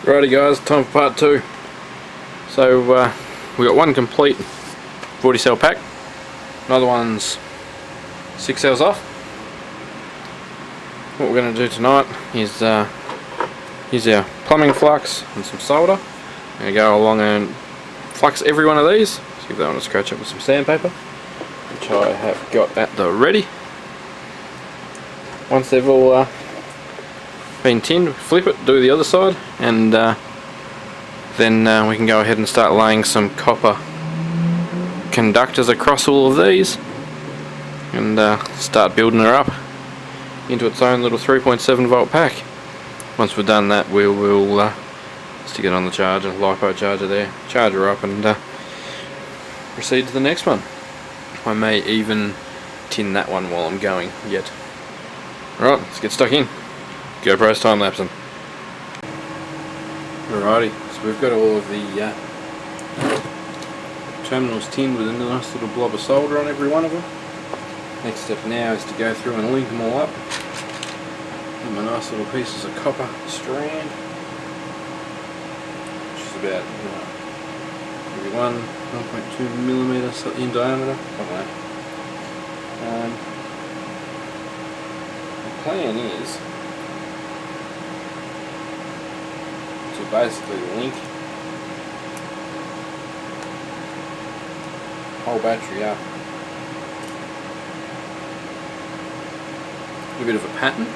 Righty guys, time for part 2. So we got one complete 40 cell pack, another one's 6 cells off. What we're going to do tonight is use our plumbing flux and some solder. I'm going to go along and flux every one of these, see if they want to scratch up with some sandpaper, which I have got at the ready. Once they've all been tinned, flip it, do the other side, and then we can go ahead and start laying some copper conductors across all of these and start building her up into its own little 3.7 volt pack. Once we've done that, we will stick it on the charger, LiPo charger there, charge her up, and proceed to the next one. I may even tin that one while I'm going yet. Alright, let's get stuck in. GoPro's time lapsing. Alrighty, so we've got all of the terminals tinned with a nice little blob of solder on every one of them. Next step now is to go through and link them all up with my nice little pieces of copper strand, which is about maybe 1.2 millimeters in diameter. The plan is to basically link the whole battery up a bit of a pattern.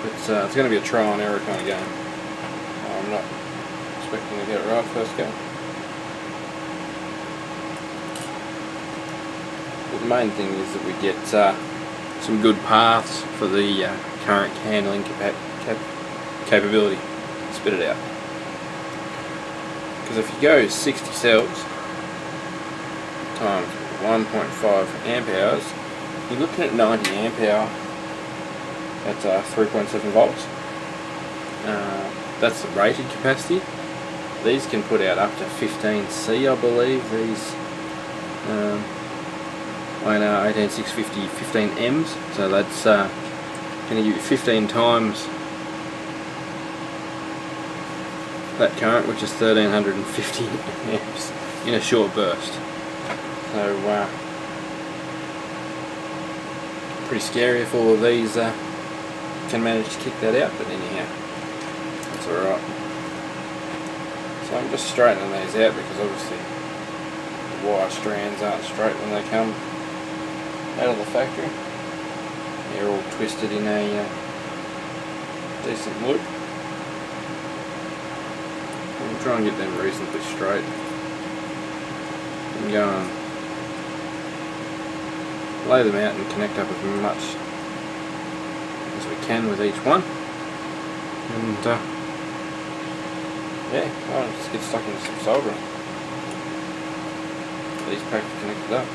It's going to be a trial and error kind of game. I'm not expecting to get it right first go. But the main thing is that we get some good paths for the current handling capability. Spit it out. Because if you go 60 cells times 1.5 amp hours, you're looking at 90 amp hour. That's 3.7 volts. That's the rated capacity. These can put out up to 15C, I believe. These INR 18650 15Ms, so that's going to give you 15 times that current, which is 1350 amps in a short burst. So pretty scary if all of these can manage to kick that out, but anyhow, that's alright. So I'm just straightening these out because obviously the wire strands aren't straight when they come out of the factory. They're all twisted in a decent loop. We'll try and get them reasonably straight and go and lay them out and connect up as much as we can with each one. And yeah, I'll just get stuck into some soldering. These packs are connected up.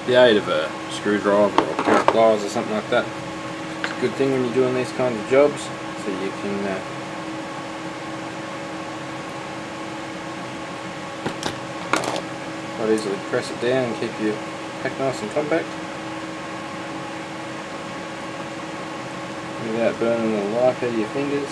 The aid of a screwdriver or a pair of pliers or something like that. It's a good thing when you're doing these kinds of jobs, so you can quite easily press it down and keep your pack nice and compact without burning the life out of your fingers.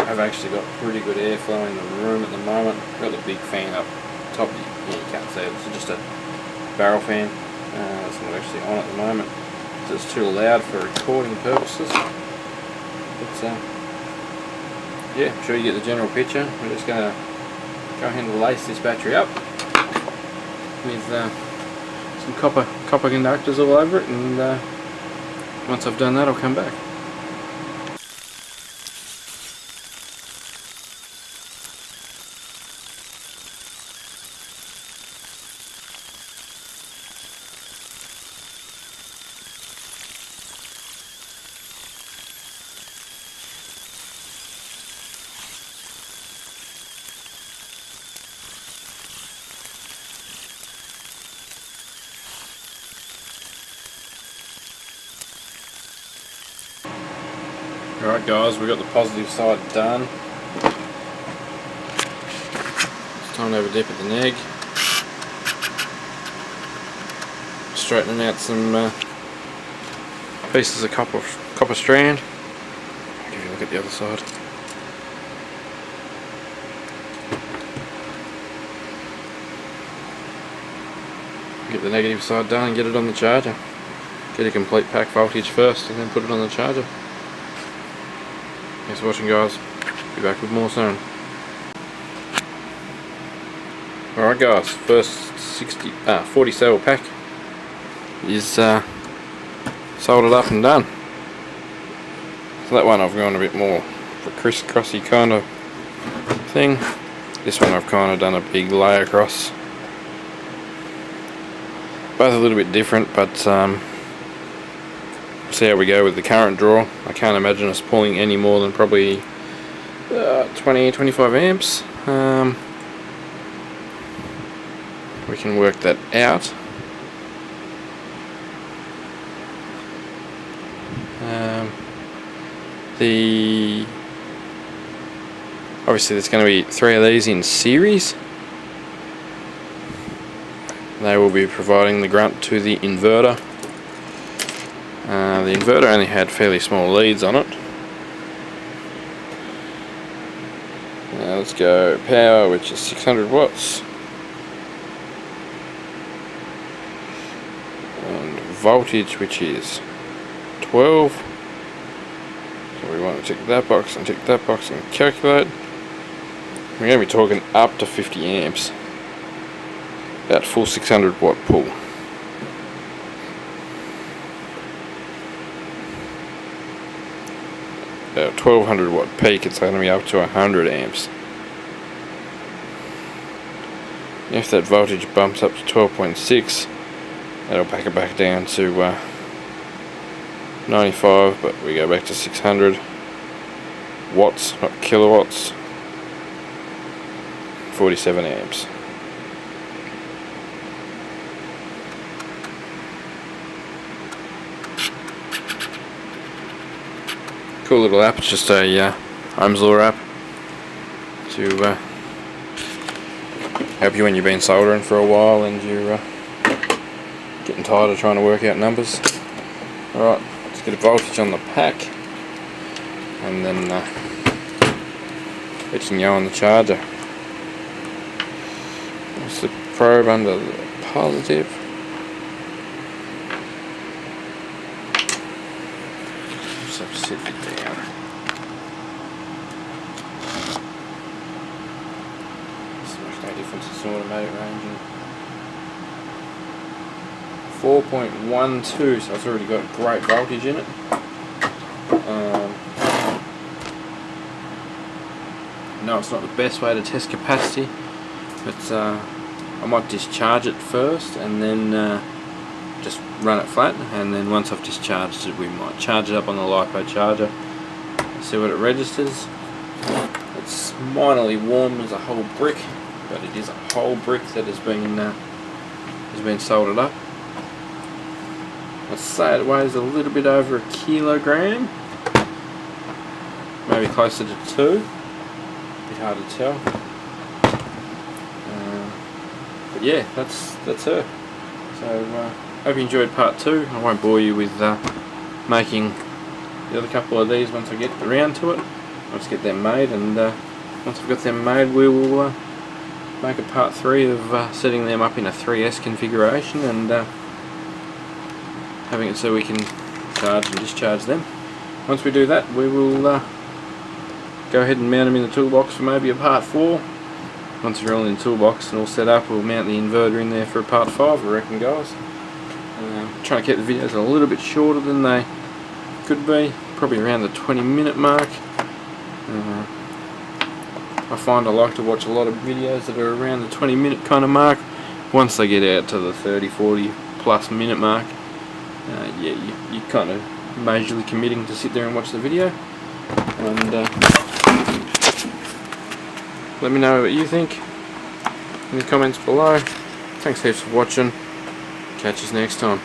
I've actually got pretty good airflow in the room at the moment. I've got the big fan up top. You can't see it. It's just a barrel fan. It's not actually on at the moment, so it's too loud for recording purposes. But yeah, I'm sure you get the general picture. We're just going to go ahead and lace this battery up with some some copper conductors all over it, and once I've done that I'll come back. Alright guys, we got the positive side done. It's time to have a dip at the neg. Straightening out some pieces of copper strand. I'll give you a look at the other side. Get the negative side done and get it on the charger. Get a complete pack voltage first and then put it on the charger. Thanks for watching guys, be back with more soon. Alright guys, first 40 cell pack is soldered up and done. So that one I've gone a bit more for crisscrossy kind of thing. This one I've kind of done a big lay across. Both a little bit different, but see how we go with the current draw. I can't imagine us pulling any more than probably 20-25 amps. We can work that out. Obviously there's going to be 3 of these in series. They will be providing the grunt to the inverter. The inverter only had fairly small leads on it. Let's go power, which is 600 watts. And voltage, which is 12. So we want to tick that box and tick that box and calculate. We're going to be talking up to 50 amps. About full 600 watt pull. 1200 watt peak, it's going to be up to 100 amps. If that voltage bumps up to 12.6, that'll back it back down to 95, but we go back to 600 watts, not kilowatts, 47 amps. Cool little app. It's just a Ohm's Law app to help you when you've been soldering for a while and you're getting tired of trying to work out numbers. Alright, let's get a voltage on the pack and then it can go on the charger. Slip the probe under the positive. Just have to sit it down. This makes no difference, it's an automatic ranging. 4.12, so it's already got great voltage in it. No, it's not the best way to test capacity, but I might discharge it first and then just run it flat, and then once I've discharged it we might charge it up on the LiPo charger and see what it registers. It's minorly warm as a whole brick, but it is a whole brick that has been soldered up. Let's say it weighs a little bit over a kilogram, maybe closer to 2. A bit hard to tell. But yeah, that's her. So hope you enjoyed part 2. I won't bore you with making the other couple of these once I get around to it. I'll just get them made, and once I've got them made we will make a part 3 of setting them up in a 3S configuration and having it so we can charge and discharge them. Once we do that we will go ahead and mount them in the toolbox for maybe a part 4. Once they're all in the toolbox and all set up, we'll mount the inverter in there for a part 5, I reckon guys. trying to keep the videos a little bit shorter than they could be, probably around the 20-minute mark. I find I like to watch a lot of videos that are around the 20-minute kind of mark. Once they get out to the 30-40 plus minute mark, yeah, you're kind of majorly committing to sit there and watch the video. And let me know what you think in the comments below. Thanks heaps for watching. Catch us next time.